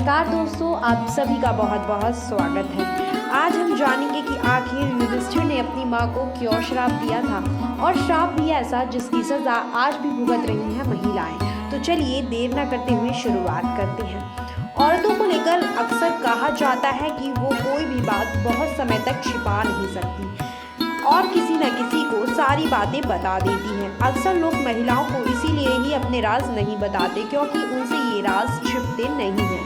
नमस्कार दोस्तों, आप सभी का बहुत बहुत स्वागत है। आज हम जानेंगे कि आखिर युधिष्ठिर ने अपनी मां को क्यों श्राप दिया था और श्राप भी ऐसा जिसकी सजा आज भी भुगत रही हैं महिलाएं। तो चलिए देर न करते हुए शुरुआत करते हैं। औरतों को लेकर अक्सर कहा जाता है कि वो कोई भी बात बहुत समय तक छिपा नहीं सकती और किसी न किसी को सारी बातें बता देती हैं। अक्सर लोग महिलाओं को इसीलिए ही अपने राज नहीं बताते क्योंकि उनसे ये राज छिपते नहीं हैं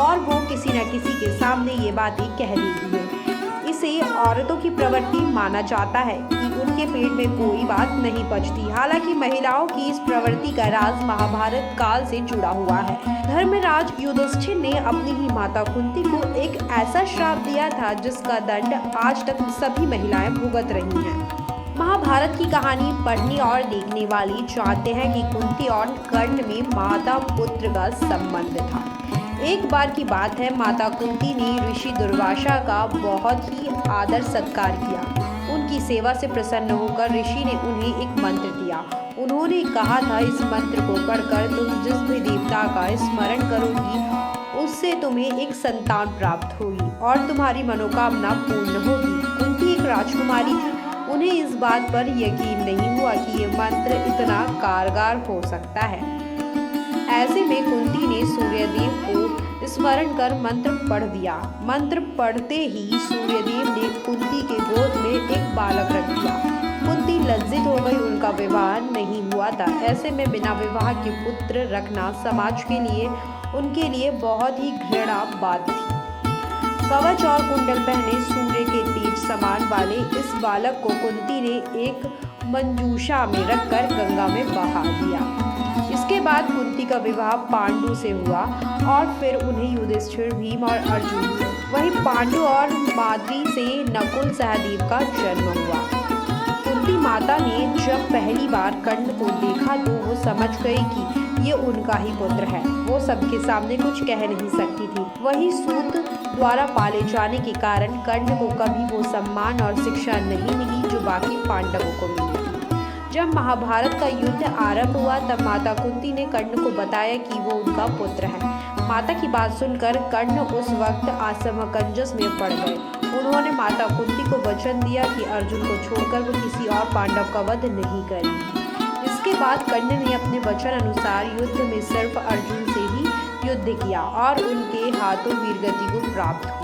और वो किसी न किसी के सामने ये बातें कह देती हैं। इसे औरतों की प्रवृत्ति माना जाता है कि उनके पेट में कोई बात नहीं पचती। हालांकि महिलाओं की इस प्रवृत्ति का राज महाभारत काल से जुड़ा हुआ है। धर्मराज युधिष्ठिर ने अपनी ही माता कुंती को एक ऐसा श्राप दिया था जिसका दंड आज तक सभी महिलाएं भुगत रही हैं। महाभारत की कहानी पढ़ने और देखने वाले जानते हैं कि कुंती और कर्ण में माता पुत्र का संबंध था। एक बार की बात है, माता कुंती ने ऋषि दुर्वासा का बहुत ही आदर सत्कार किया। उनकी सेवा से प्रसन्न होकर ऋषि ने उन्हें एक मंत्र दिया। उन्होंने कहा था, इस मंत्र को पढ़कर तुम जिस भी देवता का स्मरण करोगी उससे तुम्हें एक संतान प्राप्त होगी और तुम्हारी मनोकामना पूर्ण होगी। कुंती एक राजकुमारी थी। उन्हें इस बात पर यकीन नहीं हुआ कि ये मंत्र इतना कारगर हो सकता है। ऐसे में कुंती ने सूर्यदेव को स्मरण कर मंत्र पढ़ दिया। मंत्र पढ़ते ही सूर्यदेव ने कुंती के गोद में एक बालक रख दिया। कुंती लज्जित हो गई, उनका विवाह नहीं हुआ था। ऐसे में बिना विवाह के पुत्र रखना समाज के लिए उनके लिए बहुत ही घृणा बात थी। कवच और कुंडल पहने सूर्य के तेज समान वाले इस बालक को कुंती ने एक मंजूषा में रखकर गंगा में बहा दिया। इसके बाद कुंती का विवाह पांडु से हुआ और फिर उन्हें युधिष्ठिर, भीम और अर्जुन से, वहीं पांडु और माद्री से नकुल सहदेव का जन्म हुआ। कुंती माता ने जब पहली बार कर्ण को देखा तो वो समझ गई कि ये उनका ही पुत्र है। वो सबके सामने कुछ कह नहीं सकती थी। वही सूत द्वारा पाले जाने के कारण कर्ण को कभी वो सम्मान और शिक्षा नहीं मिली जो बाकी पांडवों को मिली। जब महाभारत का युद्ध आरंभ हुआ तब माता कुंती ने कर्ण को बताया कि वो उनका पुत्र है। माता की बात सुनकर कर्ण उस वक्त असमंजस में पड़ गए। उन्होंने माता कुंती को वचन दिया कि अर्जुन को छोड़कर वो किसी और पांडव का वध नहीं करेंगे। इसके बाद कर्ण ने अपने वचन अनुसार युद्ध में सिर्फ अर्जुन से ही युद्ध किया और उनके हाथों वीरगति को प्राप्त हुई।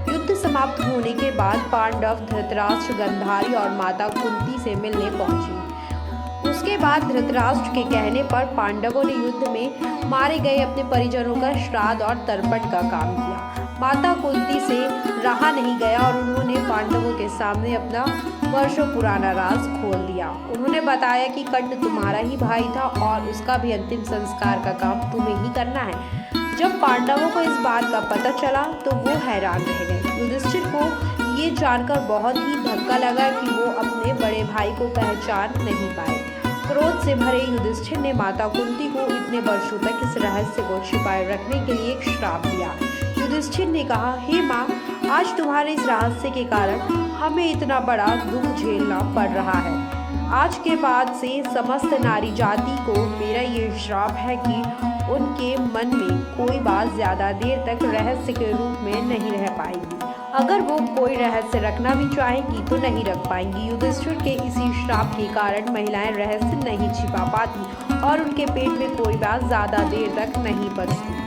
युद्ध समाप्त होने के बाद पांडव धृतराष्ट्र, गांधारी और माता कुंती से मिलने पहुंचे। उसके बाद धृतराष्ट्र के कहने पर पांडवों ने युद्ध में मारे गए अपने परिजनों का श्राद्ध और तर्पण का काम किया। माता कुंती से रहा नहीं गया और उन्होंने पांडवों के सामने अपना वर्षों पुराना राज खोल दिया। उन्होंने बताया कि कर्ण तुम्हारा ही भाई था और उसका भी अंतिम संस्कार का काम तुम्हें ही करना है। जब पांडवों को इस बात का पता चला तो वो हैरान रह गए। युधिष्ठिर को ये जानकर बहुत ही धक्का लगा कि वो अपने बड़े भाई को पहचान नहीं पाए। क्रोध से भरे युधिष्ठिर ने माता कुंती को इतने वर्षों तक इस रहस्य को छिपाए रखने के लिए एक श्राप दिया। युधिष्ठिर ने कहा, हे माँ, आज तुम्हारे इस रहस्य के कारण हमें इतना बड़ा दुख झेलना पड़ रहा है। आज के बाद से समस्त नारी जाति को मेरा ये श्राप है कि उनके मन में कोई बात ज्यादा देर तक रहस्य के रूप में नहीं रह पाएगी। अगर वो कोई रहस्य रखना भी चाहेंगी तो नहीं रख पाएंगी। युधिष्ठिर के इसी श्राप के कारण महिलाएं रहस्य नहीं छिपा पाती और उनके पेट में कोई बात ज्यादा देर तक नहीं बचती।